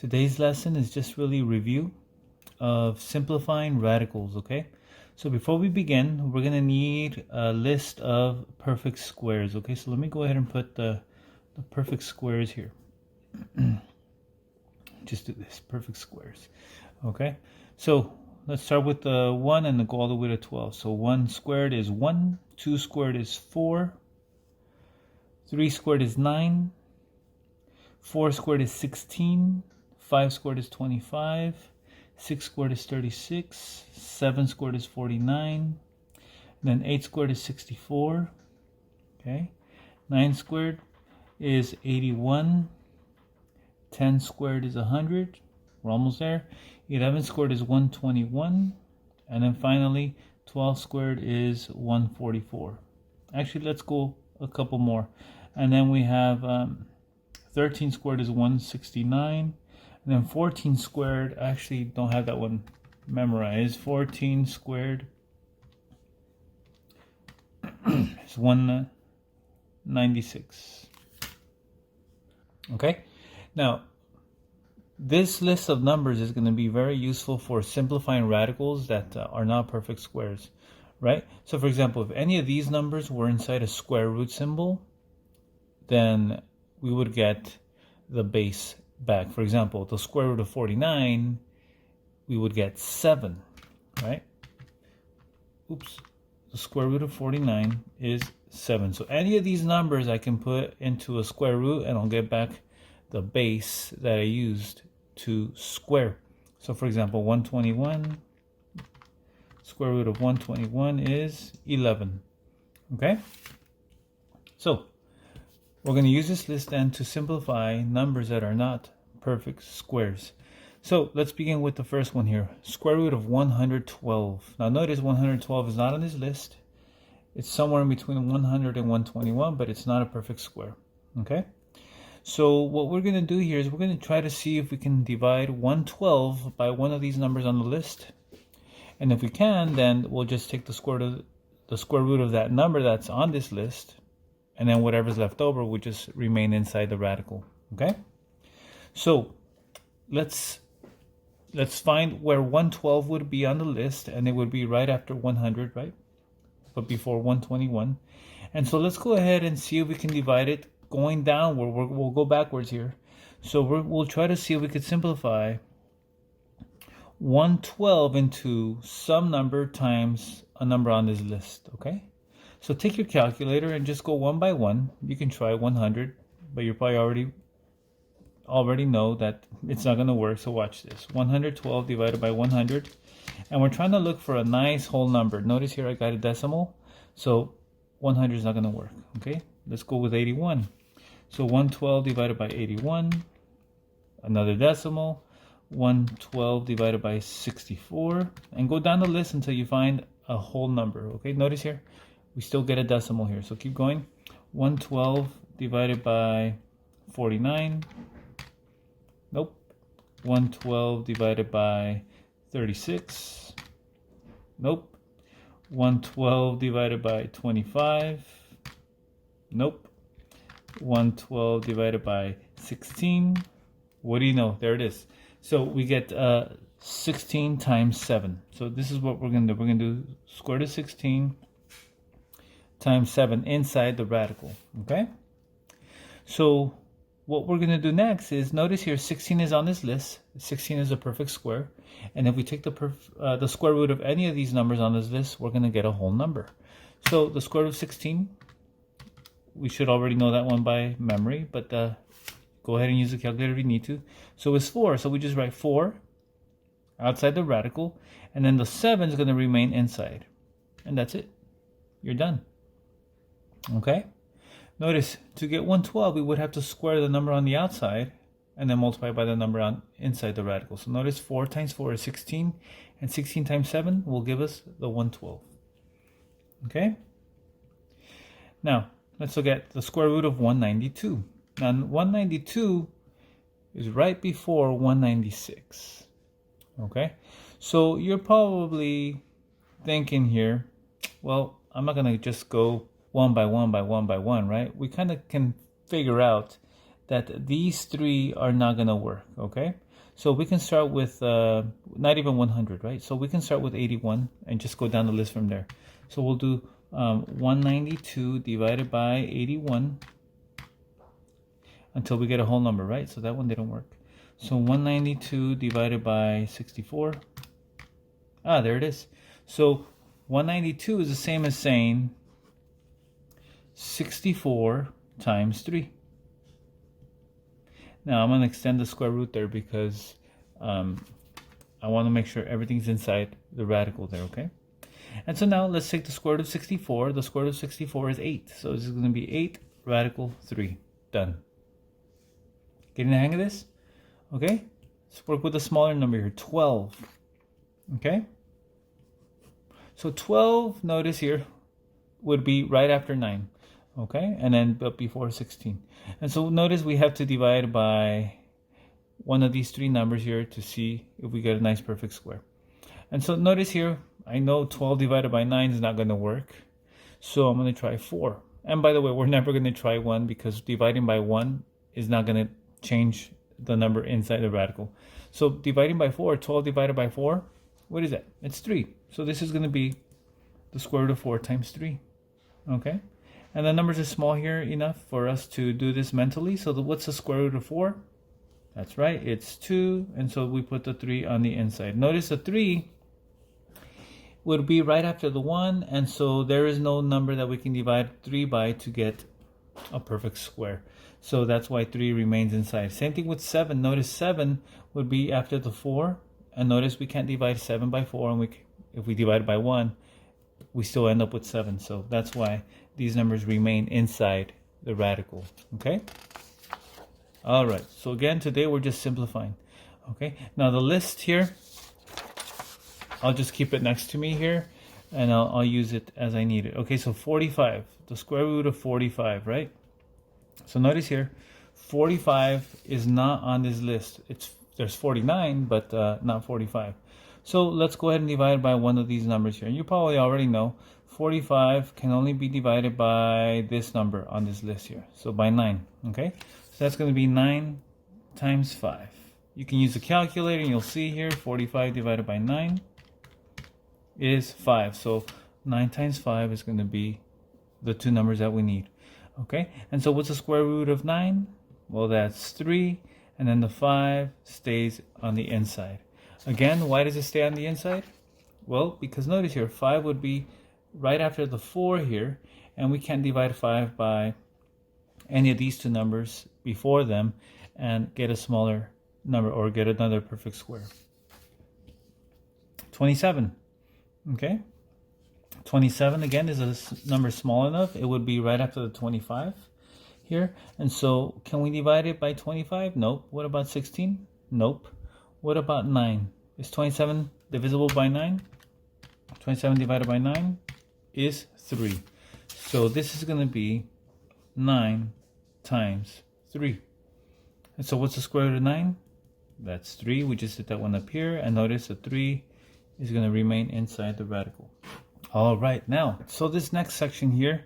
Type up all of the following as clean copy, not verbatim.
Today's lesson is just really a review of simplifying radicals, okay? So before we begin, we're going to need a list of perfect squares, okay? So let me go ahead and put the perfect squares here. Just do this, perfect squares, okay? So let's start with the 1 and go all the way to 12. So 1 squared is 1, 2 squared is 4, 3 squared is 9, 4 squared is 16, 5 squared is 25, 6 squared is 36, 7 squared is 49, then 8 squared is 64, okay? 9 squared is 81, 10 squared is 100, we're almost there. 11 squared is 121, and then finally 12 squared is 144. Actually, let's go a couple more. And then we have 13 squared is 169, and then 14 squared, I actually don't have that one memorized. 14 squared is 196. Okay, now this list of numbers is going to be very useful for simplifying radicals that are not perfect squares, right? So for example, if any of these numbers were inside a square root symbol, then we would get the base back. For example, the square root of 49, we would get 7, right? Oops, the square root of 49 is 7. So any of these numbers I can put into a square root and I'll get back the base that I used to square. So for example, 121, square root of 121 is 11, okay? So we're going to use this list then to simplify numbers that are not perfect squares. So let's begin with the first one here. Square root of 112. Now notice 112 is not on this list. It's somewhere in between 100 and 121, but it's not a perfect square. Okay? So what we're going to do here is we're going to try to see if we can divide 112 by one of these numbers on the list. And if we can, then we'll just take the square root of that number that's on this list, and then whatever's left over will just remain inside the radical. Okay? So let's find where 112 would be on the list, and it would be right after 100, right? But before 121. And so let's go ahead and see if we can divide it going downward. We'll go backwards here. So we'll try to see if we could simplify 112 into some number times a number on this list, okay? So take your calculator and just go one by one. You can try 100, but you probably already know that it's not going to work. So watch this. 112 divided by 100. And we're trying to look for a nice whole number. Notice here I got a decimal. So 100 is not going to work. Okay, let's go with 81. So 112 divided by 81. Another decimal. 112 divided by 64. And go down the list until you find a whole number. Okay, notice here we still get a decimal here. So keep going. 112 divided by 49. Nope. 112 divided by 36. Nope. 112 divided by 25. Nope. 112 divided by 16. What do you know? There it is. So we get 16 times 7. So this is what we're going to do. We're going to do square root of 16 times 7 inside the radical. Okay? So what we're going to do next is, notice here 16 is on this list. 16 is a perfect square. And if we take the square root of any of these numbers on this list, we're going to get a whole number. So the square root of 16, we should already know that one by memory, but go ahead and use the calculator if you need to. So it's 4. So we just write 4 outside the radical, and then the 7 is going to remain inside. And that's it. You're done. Okay? Notice, to get 112, we would have to square the number on the outside and then multiply by the number on inside the radical. So notice 4 times 4 is 16, and 16 times 7 will give us the 112. Okay? Now, let's look at the square root of 192. Now, 192 is right before 196. Okay? So you're probably thinking here, well, I'm not going to just go one by one by one by one, right? We kind of can figure out that these three are not going to work, okay? So we can start with not even 100, right? So we can start with 81 and just go down the list from there. So we'll do 192 divided by 81 until we get a whole number, right? So that one didn't work. So 192 divided by 64. Ah, there it is. So 192 is the same as saying 64 times 3. Now I'm going to extend the square root there because I want to make sure everything's inside the radical there, okay? And so now let's take the square root of 64. The square root of 64 is 8. So this is going to be 8 radical 3. Done. Getting the hang of this? Okay? Let's work with a smaller number here, 12. Okay? So 12, notice here, would be right after 9. Okay? And then but before 16. And so notice we have to divide by one of these three numbers here to see if we get a nice perfect square. And so notice here, I know 12 divided by 9 is not going to work. So I'm going to try 4. And by the way, we're never going to try 1 because dividing by 1 is not going to change the number inside the radical. So dividing by 4, 12 divided by 4, what is that? It's 3. So this is going to be the square root of 4 times 3. Okay? And the numbers are small here enough for us to do this mentally. So what's the square root of 4? That's right, it's 2. And so we put the 3 on the inside. Notice the 3 would be right after the 1. And so there is no number that we can divide 3 by to get a perfect square. So that's why 3 remains inside. Same thing with 7. Notice 7 would be after the 4. And notice we can't divide 7 by 4. And if we divide by 1, we still end up with 7. So that's why these numbers remain inside the radical. Okay? All right. So again, today we're just simplifying. Okay? Now the list here, I'll just keep it next to me here. And I'll use it as I need it. Okay, so 45. The square root of 45, right? So notice here, 45 is not on this list. There's 49, but not 45. So let's go ahead and divide by one of these numbers here. You probably already know 45 can only be divided by this number on this list here. So by 9, okay? So that's going to be 9 times 5. You can use a calculator and you'll see here 45 divided by 9 is 5. So 9 times 5 is going to be the two numbers that we need. Okay, and so what's the square root of 9? Well, that's 3, and then the 5 stays on the inside. Again, why does it stay on the inside? Well, because notice here, 5 would be right after the 4 here, and we can't divide 5 by any of these two numbers before them and get a smaller number or get another perfect square. 27, okay? 27 again is a number small enough. It would be right after the 25 here. And so can we divide it by 25? Nope. What about 16? Nope. What about 9? Is 27 divisible by 9? 27 divided by 9 is 3. So this is going to be 9 times 3. And so what's the square root of 9? That's 3. We just did that one up here. And notice the 3 is going to remain inside the radical. All right, now, so this next section here,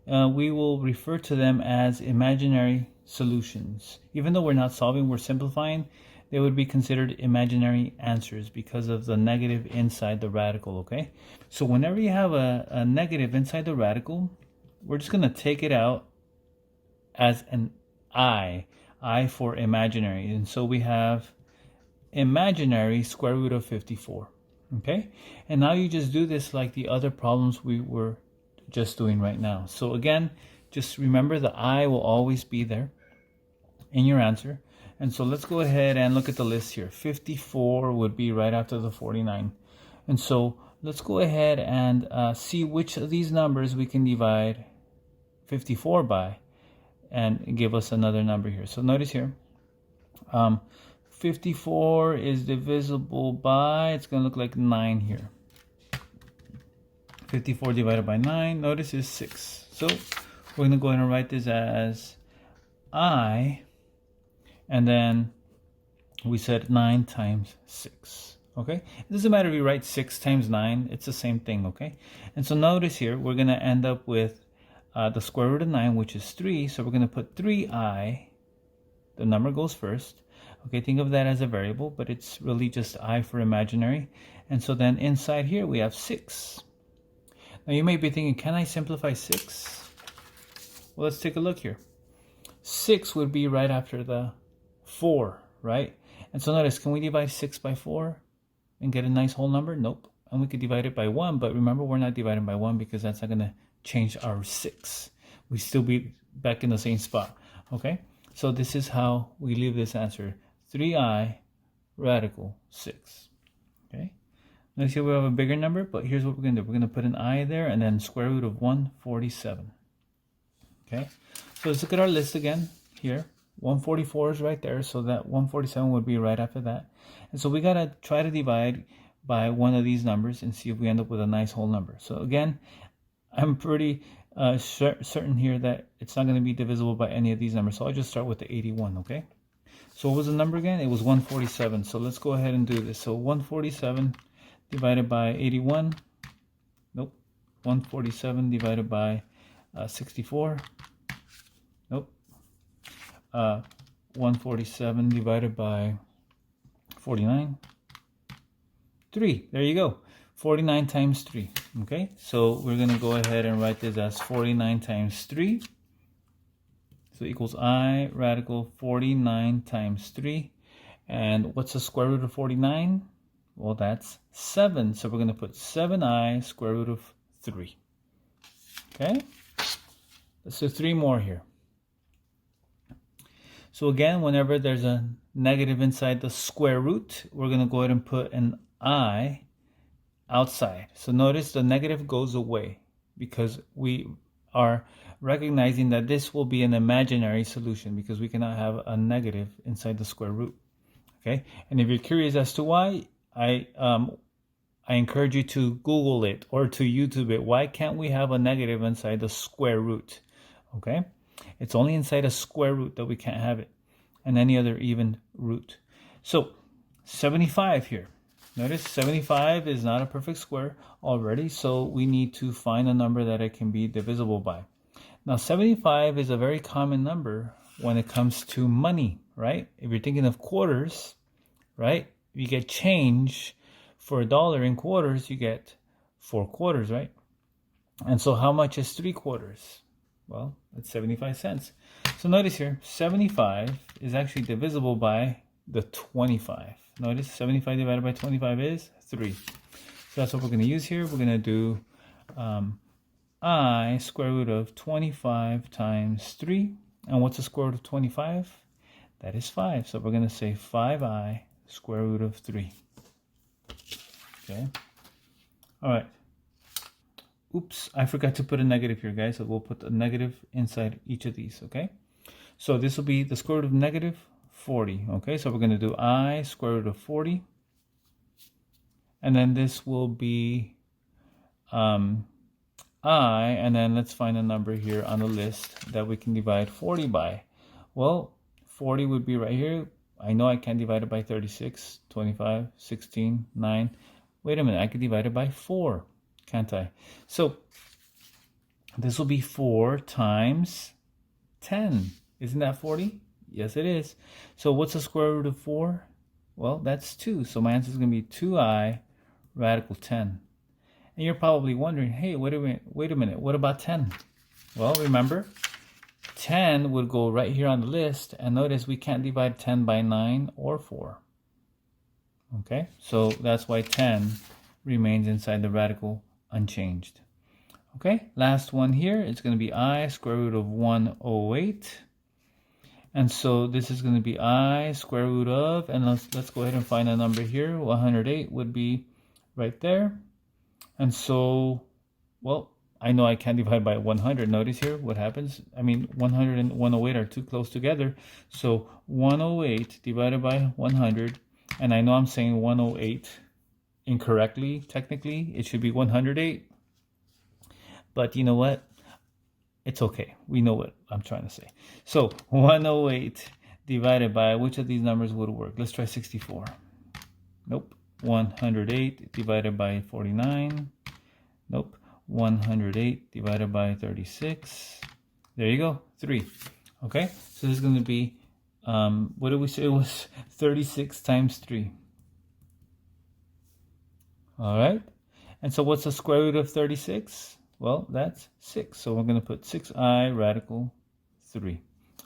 we will refer to them as imaginary solutions. Even though we're not solving, we're simplifying, they would be considered imaginary answers because of the negative inside the radical, okay? So whenever you have a negative inside the radical, we're just going to take it out as an I for imaginary. And so we have imaginary square root of 54. Okay, and now you just do this like the other problems we were just doing right now. So again, just remember the I will always be there in your answer. And so let's go ahead and look at the list here. 54 would be right after the 49. And so let's go ahead and see which of these numbers we can divide 54 by and give us another number here. So notice here, 54 is divisible by, it's going to look like 9 here. 54 divided by 9, notice is 6. So we're going to go ahead and write this as I, and then we said 9 times 6. Okay? It doesn't matter if you write 6 times 9, it's the same thing, okay? And so notice here, we're going to end up with the square root of 9, which is 3. So we're going to put 3i The number goes first. Okay, think of that as a variable, but it's really just I for imaginary. And so then inside here we have 6. Now you may be thinking, can I simplify 6? Well, let's take a look here. 6 would be right after the 4, right? And so notice, can we divide 6 by 4 and get a nice whole number? Nope. And we could divide it by 1, but remember, we're not dividing by 1 because that's not going to change our 6. We still be back in the same spot, okay? So this is how we leave this answer. 3i radical 6, okay? Let's see, we have a bigger number, but here's what we're going to do. We're going to put an I there and then square root of 147, okay? So let's look at our list again here. 144 is right there, so that 147 would be right after that. And so we got to try to divide by one of these numbers and see if we end up with a nice whole number. So again, I'm pretty certain here that it's not going to be divisible by any of these numbers. So I'll just start with the 81, okay? So what was the number again? It was 147. So let's go ahead and do this. So 147 divided by 81. Nope. 147 divided by 64. Nope. 147 divided by 49. 3. There you go. 49 times 3. Okay, so we're going to go ahead and write this as 49 times 3. So equals I radical 49 times 3. And what's the square root of 49? Well, that's 7. So we're going to put 7i square root of 3. Okay, let's do 3 more here. So again, whenever there's a negative inside the square root, we're going to go ahead and put an I outside. So notice the negative goes away because we are recognizing that this will be an imaginary solution because we cannot have a negative inside the square root. Okay, and if you're curious as to why, I encourage you to Google it or to YouTube it. Why can't we have a negative inside the square root? Okay, it's only inside a square root that we can't have it, and any other even root. So 75 here. Notice 75 is not a perfect square already, so we need to find a number that it can be divisible by. Now 75 is a very common number when it comes to money, right? If you're thinking of quarters, right? You get change for $1 in quarters, you get 4 quarters, right? And so how much is 3 quarters? Well, it's 75 cents. So notice here, 75 is actually divisible by the 25. Notice 75 divided by 25 is 3. So that's what we're going to use here. We're going to do I square root of 25 times 3. And what's the square root of 25? That is 5. So we're going to say 5i square root of 3. Okay. All right. Oops, I forgot to put a negative here, guys. So we'll put a negative inside each of these, okay? So this will be the square root of negative 40. Okay, so we're going to do I square root of 40. And then this will be I, and then let's find a number here on the list that we can divide 40 by. Well, 40 would be right here. I know I can't divide it by 36, 25, 16, 9. Wait a minute, I could divide it by 4, can't I? So this will be 4 times 10. Isn't that 40? Yes, it is. So what's the square root of 4? Well, that's 2. So my answer is going to be 2i radical 10. And you're probably wondering, hey, wait a minute, what about 10? Well, remember, 10 would go right here on the list. And notice we can't divide 10 by 9 or 4. Okay, so that's why 10 remains inside the radical unchanged. Okay, last one here. It's going to be I square root of 108. And so this is going to be I square root of, and let's go ahead and find a number here. 108 would be right there. And so, well, I know I can't divide by 100. Notice here what happens. I mean, 100 and 108 are too close together. So 108 divided by 100. And I know I'm saying 108 incorrectly. Technically, it should be 108. But you know what? It's okay. We know what I'm trying to say. So 108 divided by which of these numbers would work? Let's try 64. Nope. 108 divided by 49. Nope. 108 divided by 36. There you go. 3. Okay. So this is going to be what did we say? It was 36 times 3. All right. And so what's the square root of 36? Well, that's 6. So we're going to put 6i radical 3.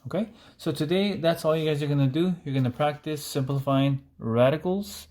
Okay. So today, that's all you guys are going to do. You're going to practice simplifying radicals.